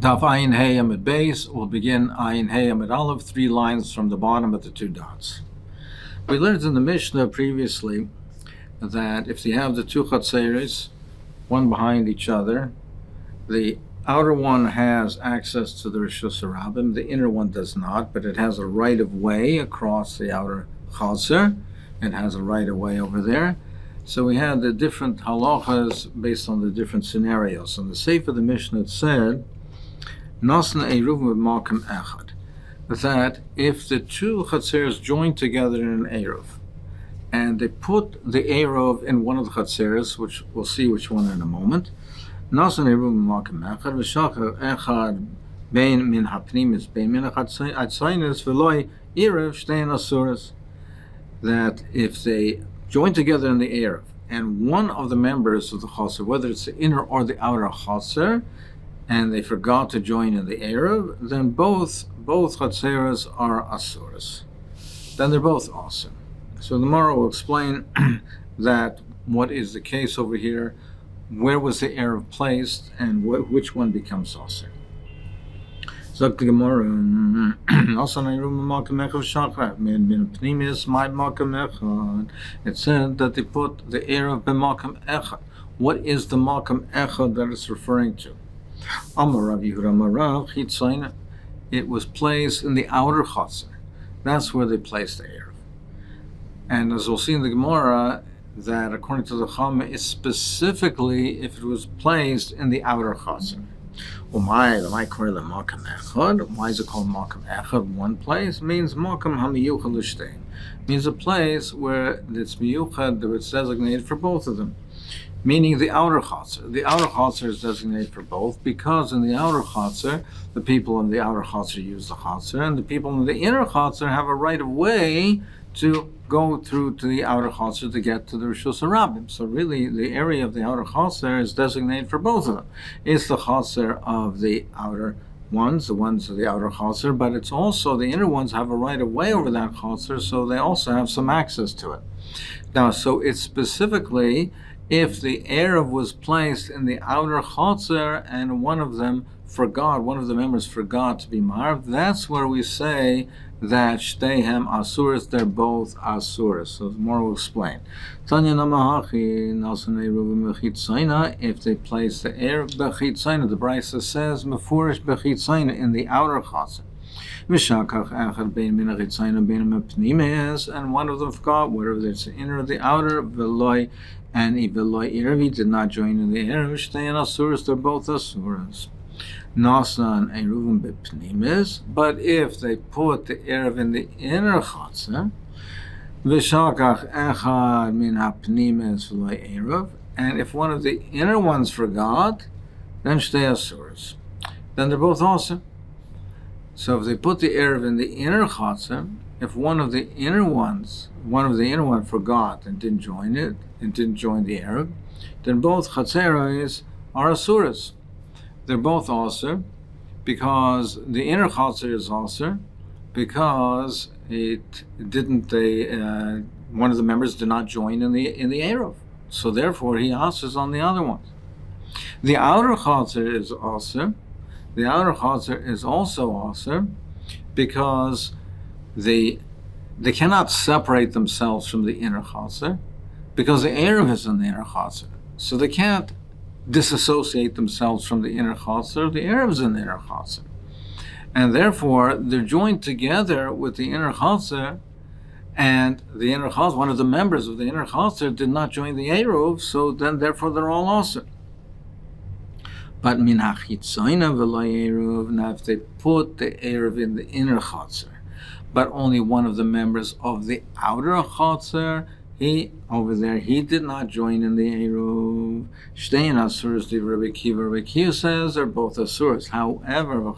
Taf Ayin Hey Amud Beis. We'll begin Ayin Hey Amud Aleph, 3 lines from the bottom of the 2 dots. We learned in the Mishnah previously that if you have the 2 chatzeres, one behind each other, the outer one has access to the Rishus Harabim, the inner one does not, but it has a right of way across the outer chatzer. It has a right of way over there. So we had the different halachas based on the different scenarios. On the Sefer of the Mishnah it said, Nosna Eruvin b'malkum echad, that if the 2 chatzeres join together in an Eruv, and they put the Eruv in one of the chatzeres, which we'll see which one in a moment, Nosna Eruvin b'malkum echad, v'shachar echad bein min hapnimis bein min ha'chatzainis v'loi Eruv shtein asuras, that if they join together in the Eruv, and one of the members of the chatzer, whether it's the inner or the outer chatzer, and they forgot to join in the Eruv, then both chatzeres are asuras. Then they're both awesome. So the Gemara will explain that what is the case over here, where was the Eruv placed, and which one becomes awesome. So the Gemara, it said that they put the Eruv b'malkum echad. What is the malkum echad that it's referring to? It was placed in the outer chatzer. That's where they placed the Eruv. And as we'll see in the Gemara, that according to the Chama, it's specifically if it was placed in the outer chatzer. Why is it called malkum echad? One place means malkum hamiyuchad l'shtein. Means a place where it's miyuchad, that it's designated for both of them. Meaning the outer chatzer. The outer chatzer is designated for both because in the outer chatzer, the people in the outer chatzer use the chatzer, and the people in the inner chatzer have a right of way to go through to the outer chatzer to get to the Rishus Harabim. So really, the area of the outer chatzer is designated for both of them. It's the chatzer of the outer ones, the ones of the outer chatzer, but it's also the inner ones have a right of way over that chatzer, so they also have some access to it. Now, so it's specifically if the Eruv was placed in the outer chatzer and one of the members forgot to be marved, that's where we say that shteihem asuras, they're both asuras. So more will explain. Tanya namahachi nasan Eruvin b'chitzaina, if they place the Eruv b'chitzaina, the Brisa says mefurish b'chitzaina, in the outer chatzer. V'shakach echad bein min ha'chitzaina bein mepnimes, and one of them forgot, whether it's the inner or the outer, v'loi, and Iveloi Eruv did not join in the Eruv, shtein asuras, they're both asuras. Nasan Eruvin b'pnimis, but if they put the Eruv in the inner chatzer, v'shakach echad min ha'pnimis v'loi Eruv, and if one of the inner ones forgot, then shtei asuras. Then they're both awesome. So if they put the Eruv in the inner chatzer, if one of the inner ones forgot and didn't join the Eruv, then both chatzeros are asuras. They're both aser because the inner chatzer is aser because one of the members did not join in the Eruv, so therefore he asers on the other ones. The outer chatzer is aser. The outer chatzer is also aser because they cannot separate themselves from the inner chatzer because the Eruv is in the inner chatzer. So they can't disassociate themselves from the inner chatzer. The Eruv is in the inner chatzer. And therefore, they're joined together with the inner chatzer, and the inner chatzer, one of the members of the inner chatzer did not join the Eruv, so then therefore they're all aser. But min ha'chitzaina v'lo Eruv, now if they put the Eruv in the inner chatzer, but only one of the members of the outer chatzer, he did not join in the Eruv. Shtein asuras, the Rabbi Kiva says they're both asuras. However, the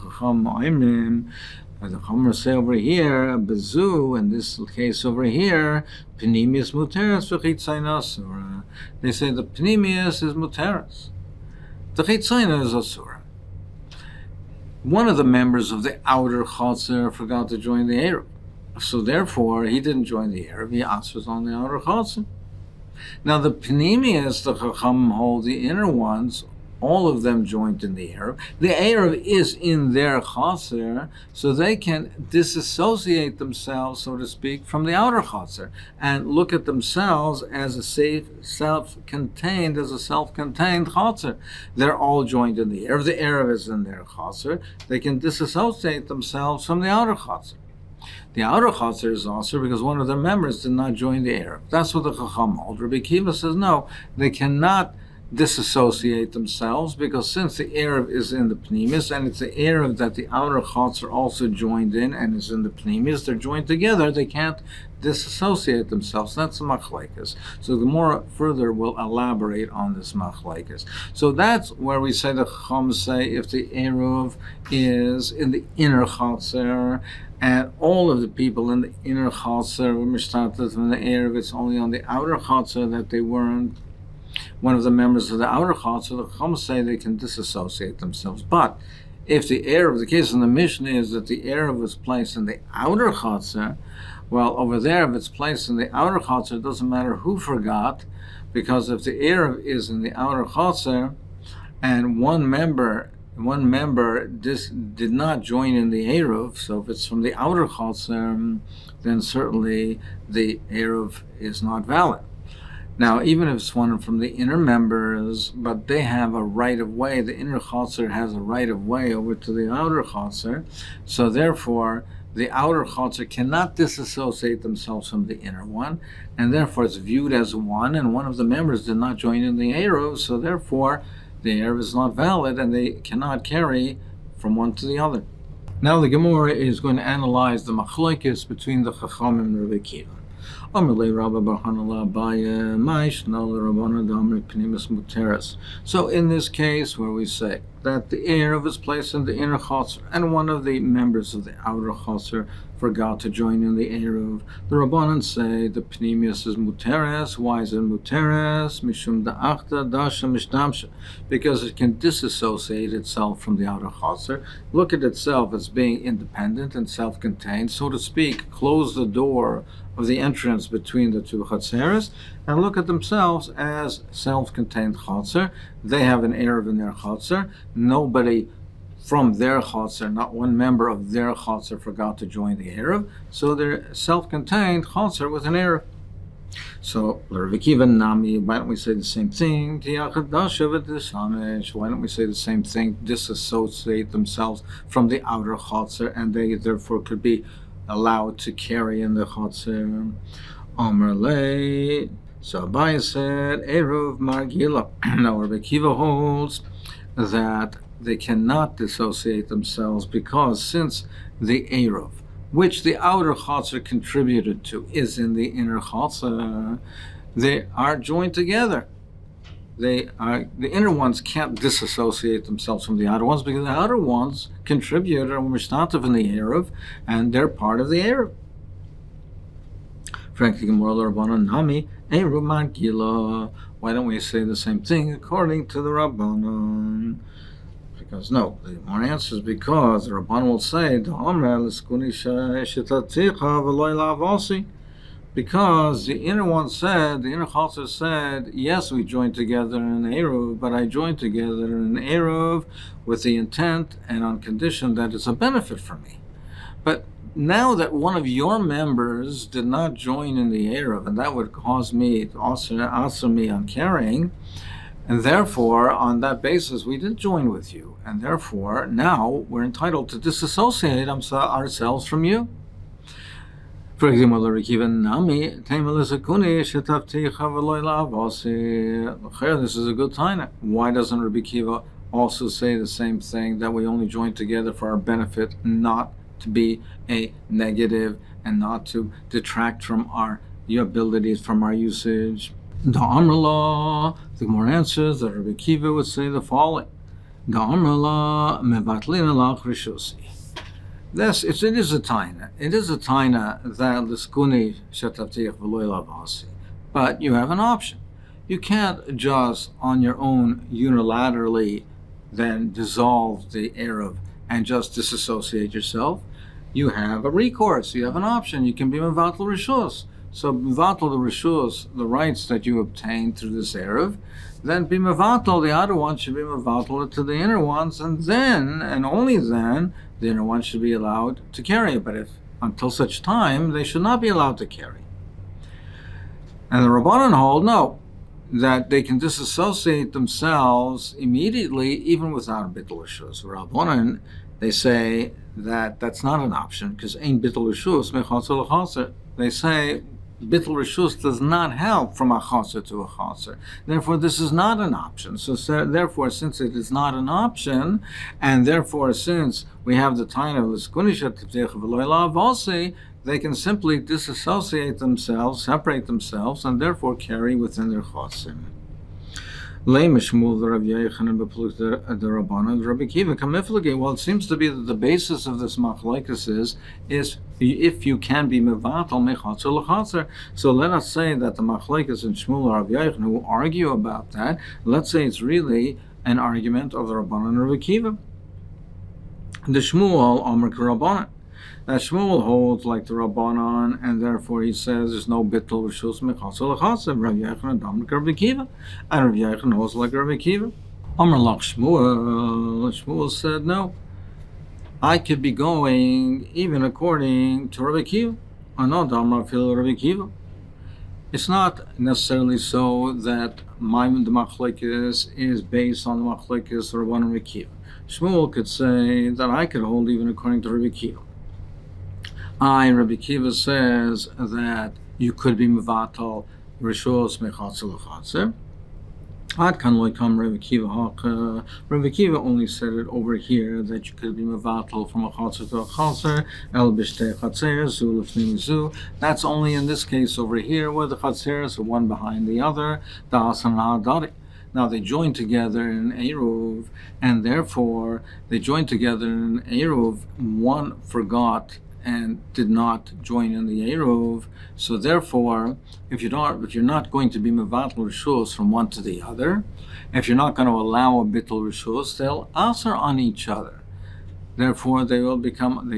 Chumra say over here, bezu, in this case over here, pnimius muteras v'chitzain asura. They say the pnimius is muteras. The chitzain is asura. One of the members of the outer chatzer forgot to join the Eruv. So therefore, he didn't join the Eruv, he answers on the outer chatzer. Now the Pnimius, the Chacham hold the inner ones all of them joined in the Eruv. The Eruv is in their Chaser, so they can disassociate themselves, so to speak, from the outer Chaser and look at themselves as a self-contained Chaser. They're all joined in the Eruv. The Eruv is in their Chaser. They can disassociate themselves from the outer Chaser. The outer Chaser is also because one of their members did not join the Eruv. That's what the Chacham holds. Rabbi Akiva says no, they cannot disassociate themselves because since the Eruv is in the Pnimis and it's the Eruv that the outer Chaser also joined in and is in the Pnimis, they're joined together, they can't disassociate themselves. That's the Machlekes. So the Gemara further will elaborate on this Machlekes. So that's where we say the Chacham say if the Eruv is in the inner Chaser and all of the people in the inner Chaser were mishtatet from the Eruv, it's only on the outer Chaser that they weren't one of the members of the outer Chaser, the Chacham say they can disassociate themselves. But if the Eruv, the case in the Mishnah is that the Eruv was placed in the outer Chaser, well, over there, if it's placed in the outer Chaser, it doesn't matter who forgot, because if the Eruv is in the outer Chaser and one member did not join in the Eruv, so if it's from the outer Chaser, then certainly the Eruv is not valid. Now, even if it's one from the inner members, but they have a right of way, the inner Chaser has a right of way over to the outer Chaser, so therefore the outer Chaser cannot disassociate themselves from the inner one, and therefore it's viewed as one, and one of the members did not join in the Eruv, so therefore the Eruv is not valid, and they cannot carry from one to the other. Now the Gemara is going to analyze the machlokes between the Chacham and Rabbi Akiva. So in this case where we say that the Eruv is placed in the inner Chaser and one of the members of the outer Chaser forgot to join in the Eruv, the Rabbanan say the Pnimius is muteres. Why is it muteres? Mishum da'achta dasha mishdamsha, because it can disassociate itself from the outer Chaser, look at itself as being independent and self-contained, so to speak, close the door of the entrance between the two Chatzeres, and look at themselves as self-contained Chaser. They have an Eruv in their Chaser. Nobody from their Chaser, not one member of their Chaser forgot to join the Eruv, so they're self-contained Chaser with an Eruv. So, Rabbi Akiva Nami, why don't we say the same thing? Why don't we say the same thing? Disassociate themselves from the outer Chaser, and they therefore could be allowed to carry in the Chaser. Omer Le. So Abaye said, Eruv Margila. Now Rabbi Akiva holds that they cannot dissociate themselves because since the Eruv, which the outer Chaser contributed to, is in the inner Chaser, they are joined together. The inner ones can't disassociate themselves from the outer ones because the outer ones contributed or were mishtatev in the Eruv, and they're part of the Eruv. Frankly, Nami, Eruv Magila. Why don't we say the same thing according to the Rabbanon? Because no, the more answers because the Rabbanon will say, because the inner one said, the inner Chaser said, yes, we joined together in Eruv, but I joined together in Eruv with the intent and on condition that it's a benefit for me. But now that one of your members did not join in the Eruv, and that would cause me to also me on carrying, and therefore, on that basis, we did join with you, and therefore, now we're entitled to disassociate ourselves from you. For example, this is a good time. Why doesn't Rabbi Akiva also say the same thing, that we only join together for our benefit, not to be a negative and not to detract from your abilities, from our usage? The Gemara answers that Rabbi Akiva would say the following: This it is a taina. It is a taina that l'skuni shetavtiach v'loy lavasi. But you have an option. You can't just on your own unilaterally then dissolve the Eruv and just disassociate yourself. You have a recourse. You have an option. You can be mevatel rishus. So mevatel the rishus, the rights that you obtained through this Eruv, then be mevatel. The outer one should be mevatel to the inner ones, and then, and only then, the inner ones should be allowed to carry. But if until such time, they should not be allowed to carry. And the Rabbanan hold no, that they can disassociate themselves immediately, even without bittul rishus. Rabbanan, they say that that's not an option because ein bittul rishus mechotzer l'chotzer. They say bittul rishus does not help from a chotzer to a chotzer. Therefore, this is not an option. So therefore, since it is not an option, and therefore, since we have the time of l'skunisha tivtech v'lo la'avosi, they can simply disassociate themselves, separate themselves, and therefore carry within their chosim. Well, it seems to be that the basis of this machlokes is if you can be mevatel mechatzer l'chatzer. So let us say that the machlokes and Shmuel or Rav Yochanan who argue about that, let's say it's really an argument of the Rabbanan and Rabbi Akiva. The Shmuel Amar Rabbanan. That Shmuel holds like the Rabbanan, and therefore he says there's no bittul rishus mechatzer l'chatzer. Rav Yochanan Amar Rabbi Akiva, and Rav Yochanan holds like Rabbi Akiva. Amar lach Shmuel. Shmuel said no. I could be going even according to Rabbi Akiva. Anad Amar fil Rabbi Akiva. It's not necessarily so that the machlokes is based on the machlokes of Rabbanan and Rabbi Akiva. Shmuel could say that I could hold even according to Rabbi Akiva. Rabbi Akiva says that you could be mevatel rishos mechatzer l'chatzer. Ad kan lo kam Rabbi Akiva haka. Rabbi Akiva only said it over here that you could be mevatel from a chatzer to a chatzer. El b'shtei chatzer zu lefnim zu. That's only in this case over here where the chatzers are one behind the other. Da'asan ha'adari. Now they join together in Eruv, and therefore they join together in Eruv. One forgot and did not join in the Eruv. So therefore, if you're not going to be mevatel rishus from one to the other, if you're not going to allow a bittul rishus, they'll answer on each other. Therefore, they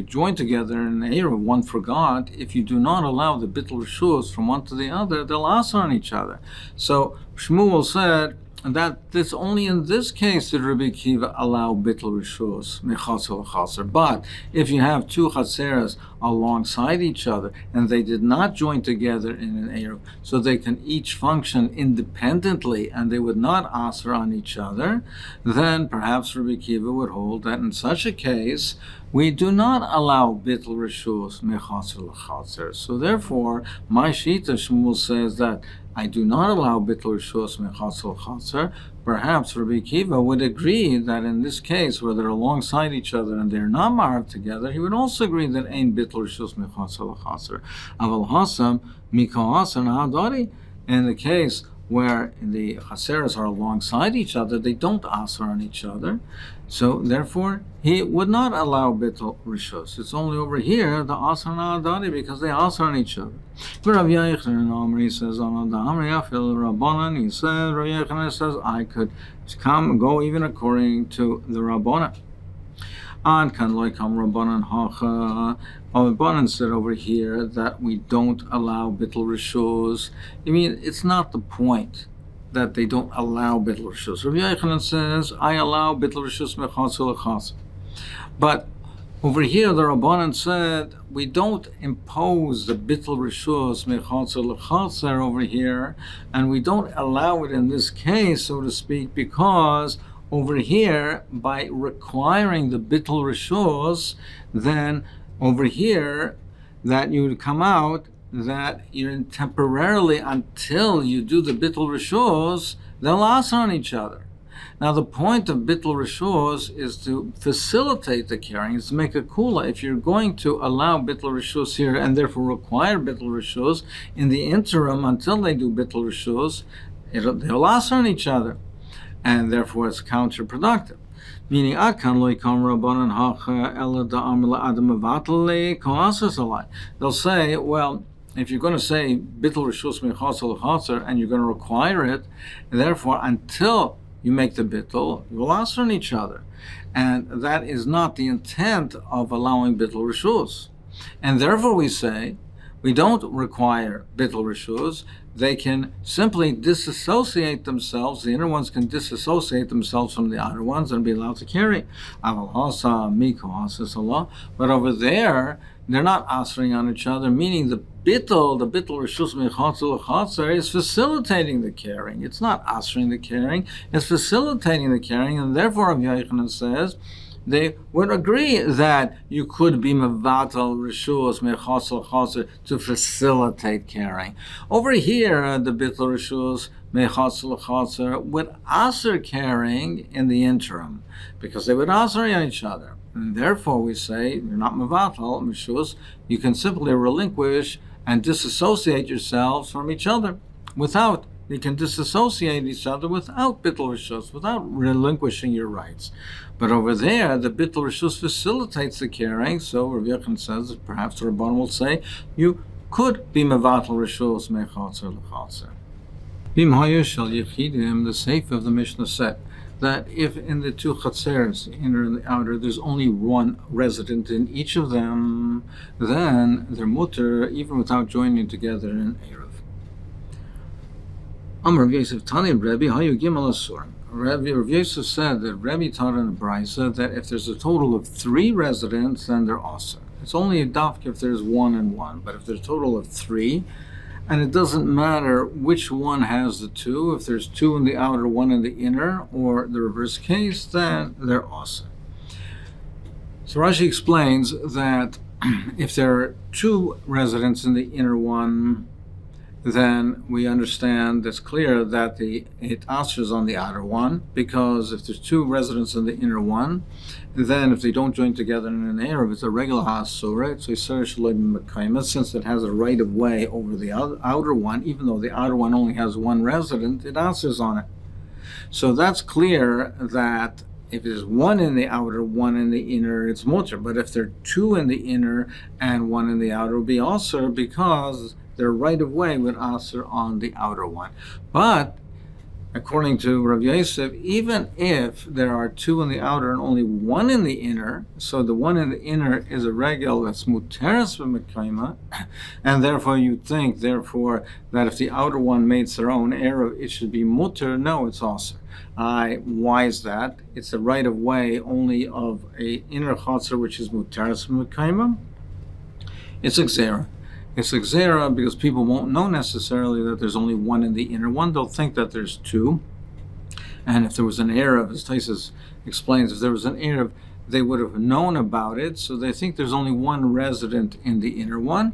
join together in Eruv. One forgot. If you do not allow the bittul rishus from one to the other, they'll answer on each other. So Shmuel said that it's only in this case that Rabbi Akiva allow bittul rishus mechatzer l'chatzer. But if you have two chatzeres alongside each other and they did not join together in an eruv, so they can each function independently and they would not answer on each other, then perhaps Rabbi Akiva would hold that in such a case we do not allow bittul rishus mechatzer l'chatzer. So therefore, my shita Shmuel says that I do not allow bittul rishus mechatzer l'chatzer. Perhaps Rabbi Akiva would agree that in this case, where they're alongside each other and they're not married together, he would also agree that ain't bittul rishus mechatzer l'chatzer. Aval hasam mikol hasan ha'adari. In the case where the chaseres are alongside each other, they don't answer on each other. So therefore, he would not allow bittul rishus. It's only over here the asar na'adari because they answer on each other. But Rav Yochanan, he says, Rabbanan, he says, Rav Yochanan says, I could go even according to the Rabbanan. An kan lo kam Rabbanan hacha. Rabbanan said over here that we don't allow bittul rishus. I mean, it's not the point that they don't allow bittul rishus. Rav Yochanan says, I allow bittul rishus mechatzer l'chatzer. But over here, the Rabbanan said, we don't impose the bittul rishus mechatzer l'chatzer over here, and we don't allow it in this case, so to speak, because over here, by requiring the bittul rishus, then over here, that you would come out that you're temporarily, until you do the bittul rishus, they'll answer on each other. Now, the point of bittul rishus is to facilitate the carrying, is to make a kula. If you're going to allow bittul rishus here and therefore require bittul rishus, in the interim, until they do bittul rishus, they'll answer on each other. And therefore it's counterproductive. Meaning, they'll say, well, if you're going to say bittul rishus mechatzer l'chatzer and you're going to require it, therefore until you make the bittul, you'll answer on each other. And that is not the intent of allowing bittul rishus. And therefore we say, we don't require bittul reshus. They can simply disassociate themselves. The inner ones can disassociate themselves from the outer ones and be allowed to carry. But over there, they're not answering on each other, meaning the bittul reshus mechatzer l'chatzer is facilitating the carrying. It's not answering the carrying, it's facilitating the carrying, and therefore Rav Yochanan says they would agree that you could be mevatel reshus mechatzer l'chatzer to facilitate carrying. Over here, the bittul reshus mechatzer l'chatzer would answer carrying in the interim, because they would answer on each other. And therefore, we say you're not mevatel reshus. You can simply relinquish and disassociate yourselves from each other without. You can disassociate each other without bittul reshus, without relinquishing your rights. But over there, the bittul reshus facilitates the carrying. So Rav Yochanan says, perhaps the Rabban will say, you could be mevatel reshus mechatzer l'chatzer. B'mhayu shel yechidim, the seif of the Mishnah said that if in the two chatzers, the inner and the outer, there's only one resident in each of them, then they're mutter even without joining together in Eruv. Amar Rav Yosef Tani Rebbe Hayu Gimel Asur. Rav Yosef said that Rebbe taught in a brisa that if there's a total of 3 residents, then they're asur. It's only a dafka if there's 1 and 1, but if there's a total of 3, and it doesn't matter which one has the 2, if there's 2 in the outer, 1 in the inner, or the reverse case, then they're asur. So Rashi explains that if there are 2 residents in the inner one, then we understand it's clear that it answers on the outer one, because if there's 2 residents in the inner one, then if they don't join together in an Eruv, it's a regular Hasura, since it has a right of way over the outer one, even though the outer one only has 1 resident, it answers on it. So that's clear that if there's 1 in the outer, 1 in the inner, it's mutter. But if there are 2 in the inner and 1 in the outer, it will be asur, because their right of way would answer on the outer one. But according to Rav Yosef, even if there are 2 in the outer and only 1 in the inner, so the 1 in the inner is a regel that's muteres b'mekayma, and therefore you'd think, therefore, that if the outer one makes their own eruv, it should be muter. No, it's asur. Why is that? It's the right of way only of a inner chatzar, which is muteres b'mekayma. It's a gzera. It's a gzera because people won't know necessarily that there's only 1 in the inner one. They'll think that there's 2. And if there was an Eruv, as Taisus explains, if there was an Eruv, they would have known about it. So they think there's only 1 resident in the inner one.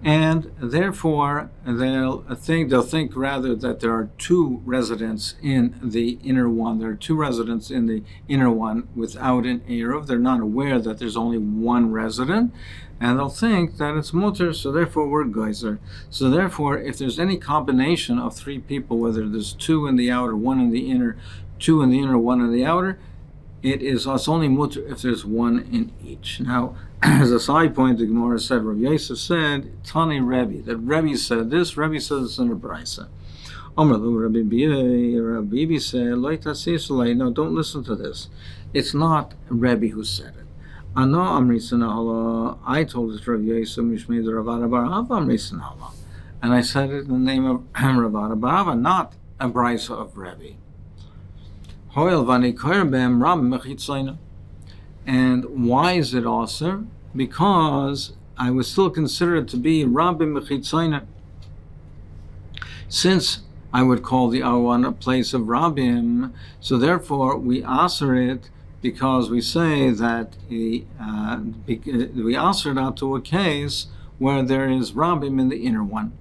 And therefore, they'll think rather that there are 2 residents in the inner one. There are 2 residents in the inner one without an Eruv. They're not aware that there's only 1 resident. And they'll think that it's mutter, so therefore we're geyser. So therefore, if there's any combination of 3 people, whether there's 2 in the outer, 1 in the inner, 2 in the inner, 1 in the outer, it's only mutter if there's 1 in each. Now, as a side point, the Gemara said, Rav Yosef said, Tani Rebbe, that Rebbe said this, Rebbe says it's in a brisa. Rabbi Bibi said, no, don't listen to this. It's not Rebbe who said it. I told it to Rav Yosef Mishmei the Ravada Bar Abba Amrisin Hala, and I said it in the name of Ravada Bar Abba, not a brisa of Rebbe. And why is it also? Because I was still considered to be Rabbi Mechitzayna. Since I would call the Awan a place of Rabbim, so therefore we answer it because we say that we answer it out to a case where there is Rabbim in the inner one.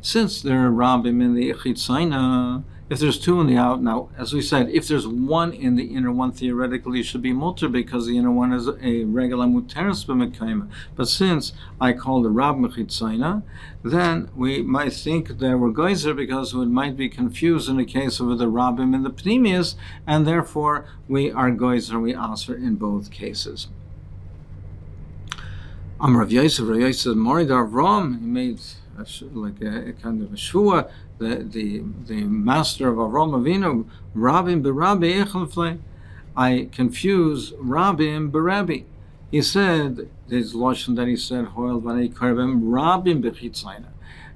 Since there are Rabbim in the Chitzayna, if there's 2 in the out, now, as we said, if there's 1 in the inner one, theoretically it should be mutter because the inner one is a regular muteres b'mekayma. But since I call the Rab Mechitzayna, then we might think that we're geyser because it might be confused in the case of the Rabbim in the Pnimius, and therefore we are geyser, we answer in both cases. Rav Yosef Morid Avram, he made like a kind of a shvua, the master of Avram Avinu, Rabbim b'Rabbi echlefle. I confuse Rabbim b'Rabbi. He said, his lotion that he said, Hoil Vanei Karvem Rabim Bechitzayna.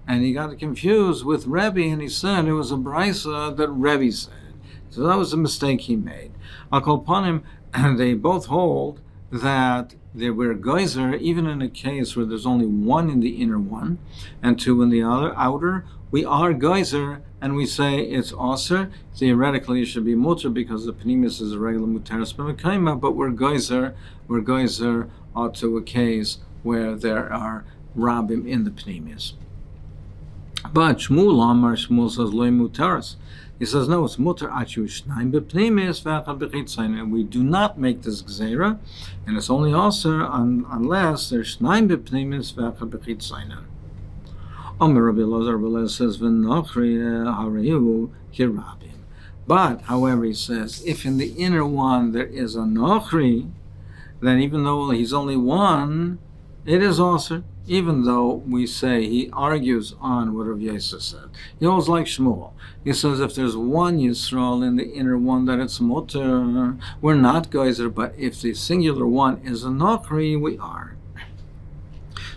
And he got confused with Rebbe, and he said it was a brisa that Rebbe said. So that was a mistake he made. I'll call upon him, and they both hold that they were geyser, even in a case where there's only one in the inner one and two in the other outer. We are geyser, and we say it's aser. Theoretically, it should be mutter because the pnimis is a regular muteris b'mekayma, but we're geyser to a case where there are rabim in the pnimis. But Shmuel Amar, Shmuel says loy muteris. He says no, it's muter achu shnaim b'pnimis v'achad b'chitzayna, and we do not make this gzeira, and it's only aser unless there's shnaim b'pnimis v'achad b'chitzayna. Omer Rabbi Elazar says v'nachri harehu kirabim. But however, he says if in the inner one there is a nachri, then even though he's only one, it is aser. Even though we say he argues on what Rav Yosef said. He holds like Shmuel. He says if there's one Yisrael in the inner one that it's mutter, we're not geyser, but if the singular one is a nachri, we are.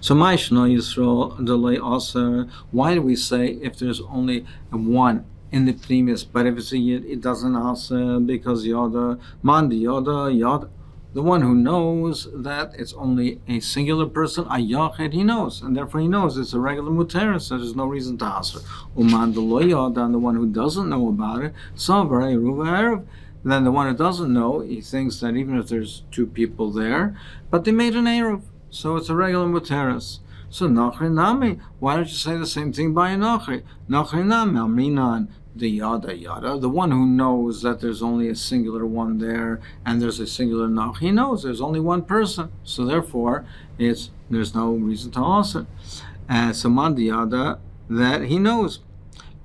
So Maishna Yisrael delay aser. Why do we say if there's only one in the pnimis, but if it's a yid, it doesn't aser because yada, mandi yada, yada. The one who knows that it's only a singular person, a yachid, he knows, and therefore he knows it's a regular muteris, so there's no reason to aser. Uman deloyad, and the one who doesn't know about it, savar eruv erev. Then the one who doesn't know, he thinks that even if there's two people there, but they made an eruv, so it's a regular muteris. So nachri nami, why don't you say the same thing by a nachri? Nachri nami amrinan. The yada yada, the one who knows that there's only a singular one there and there's a singular nach, he knows there's only one person, so therefore there's no reason to aser. So man the yada, that he knows,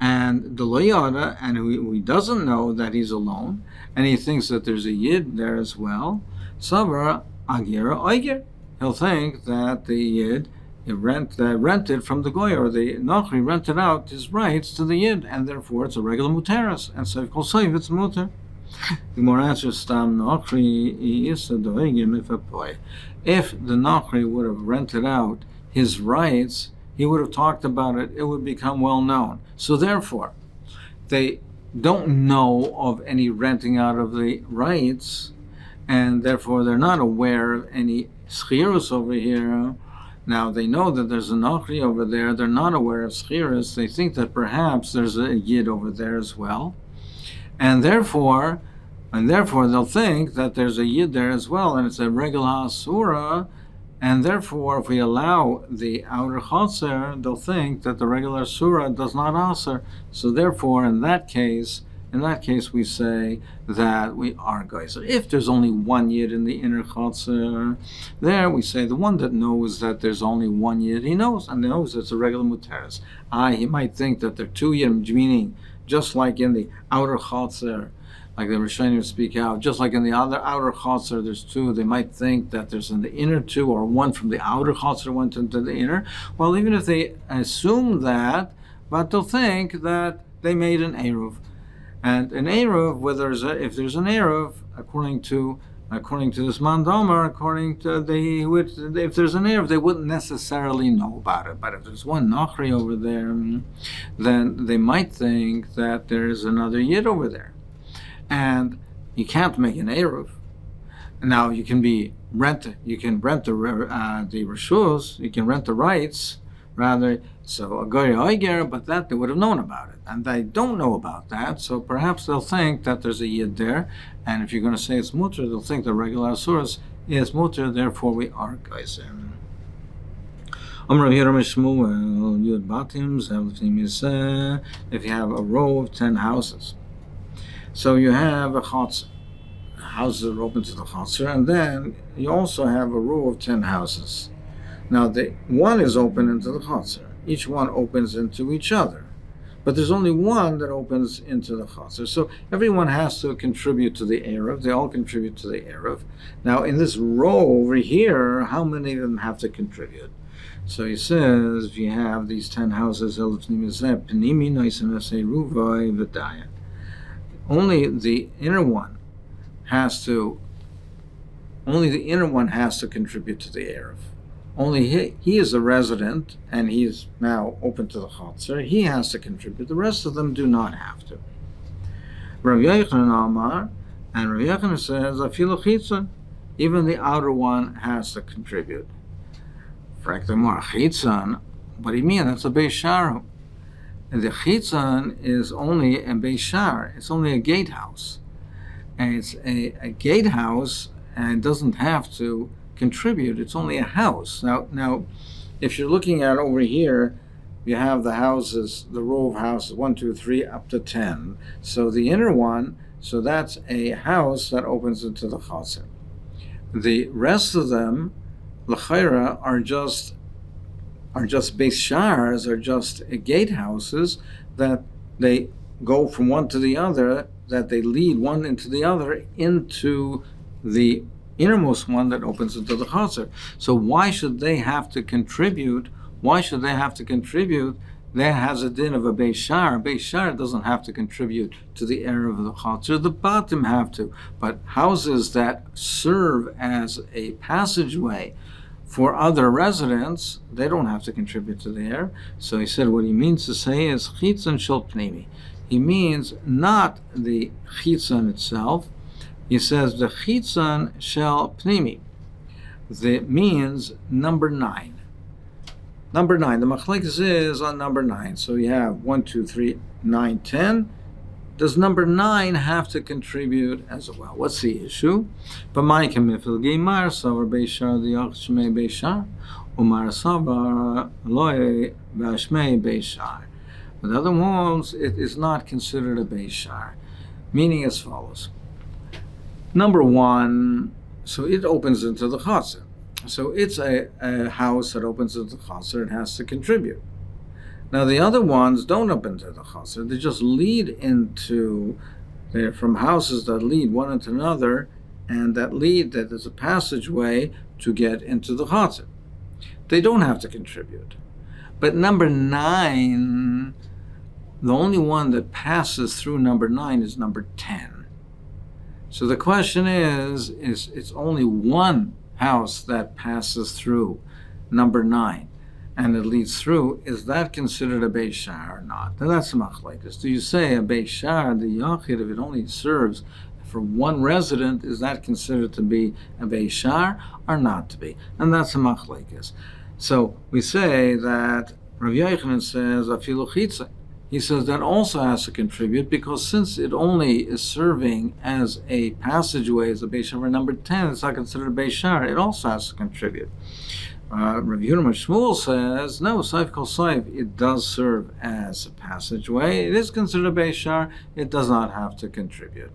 and the lo yada, and who doesn't know that he's alone, and he thinks that there's a yid there as well. Savar agira oiger, he'll think that the yid rented from the goy, or the nachri rented out his rights to the yid, and therefore it's a regular muteris, and so if it's muter. The more answers stam nachri is a doigim if a boy. If the nachri would have rented out his rights, he would have talked about it. It would become well known. So therefore, they don't know of any renting out of the rights, and therefore they're not aware of any schirus over here. Now they know that there's a nachri over there. They're not aware of schiras. They think that perhaps there's a yid over there as well, and therefore they'll think that there's a yid there as well, and it's a regular asura. And therefore, if we allow the outer chotzer, they'll think that the regular asura does not aser. So therefore, in that case, we say that we are geyser. If there's only one yid in the inner chotzer, there we say the one that knows that there's only one yid, he knows, and knows it's a regular muteris. He might think that there are two yid, meaning just like in the outer chotzer, like the Rishonim speak out, just like in the other outer chotzer, there's two. They might think that there's in the inner two, or one from the outer chotzer went into the inner. Well, even if they assume that, but they'll think that they made an eruv. And an eruv, if there's an eruv, according to this mandomer, if there's an eruv, they wouldn't necessarily know about it. But if there's one nachri over there, then they might think that there's another yid over there, and you can't make an eruv. Now you can rent the reshus, you can rent the rights. Rather, so a goy oiger, but that they would have known about it, and they don't know about that. So perhaps they'll think that there's a yid there, and if you're going to say it's mutter, they'll think the regular asuras is mutter. Therefore, we are geyser. If you have a row of 10 houses, so you have a chotzer. Houses are open to the chotzer, and then you also have a row of 10 houses. Now, one is open into the chotzer. Each one opens into each other. But there's only one that opens into the chotzer. So everyone has to contribute to the eruv. They all contribute to the eruv. Now, in this row over here, how many of them have to contribute? So he says, if you have these 10 houses, only the inner one has to only the inner one has to contribute to the Eruv. Only he is a resident, and he is now open to the Chotzer. He has to contribute. The rest of them do not have to. Rav Yochanan Amar, and Rav Yochanan says, Afilu Chitzon, even the outer one has to contribute. Fraktamor Chitzon, what do you mean? That's a Beis Shar. And the Chitzon is only a Beis Shar. It's only a gatehouse. And it's a gatehouse, and it doesn't have to contribute. It's only a house. Now, if you're looking at over here, you have the houses, the row of houses, 1, 2, 3, up to 10. So the inner one, so that's a house that opens into the Chotzer. The rest of them, l'chayra, are just Beis Shars, are just gatehouses that they go from one to the other, that they lead one into the other into the innermost one that opens into the Chotzer. So why should they have to contribute? Why should they have to contribute? That has a din of a Beis Shar. A Beis Shar doesn't have to contribute to the Eruv of the Chotzer. The bottom have to. But houses that serve as a passageway for other residents, they don't have to contribute to the Eruv. So he said what he means to say is Chitzon Shel Pnimi. He means not the Chitzon itself. He says the Chitzon Shel Pnimi. That means number 9. Number 9, the machlekes is on number 9. So you have 1, 2, 3, 9, 10. Does number 9 have to contribute as well? What's the issue? But Ma'ikam ifil geimar savar Beis Shar diach shmei Beis Shar, umar savar loy b'ashmei Beis Shar. With other words, it is not considered a Beis Shar, meaning as follows. Number 1, so it opens into the Chotzer. So it's a house that opens into the Chotzer, it has to contribute. Now the other ones don't open to the Chotzer, they just lead into, they're from houses that lead one into another, and that is a passageway to get into the Chotzer. They don't have to contribute. But number 9, the only one that passes through number 9 is number 10. So the question is it's only one house that passes through number 9, and it leads through. Is that considered a Beis Shar or not? Now that's a machlekes. Do you say a Beis Shar, the Yachid, if it only serves for one resident, is that considered to be a Beis Shar or not to be? And that's a machlekes. So we say that Rav Yochanan says afilu chitzah. He says that also has to contribute, because since it only is serving as a passageway, as a Beis Shar number 10, it's not considered a Beis Shar. It also has to contribute. Rav Yehuda Shmuel says, no, Saif Kol Saif, it does serve as a passageway. It is considered a Beis Shar. It does not have to contribute.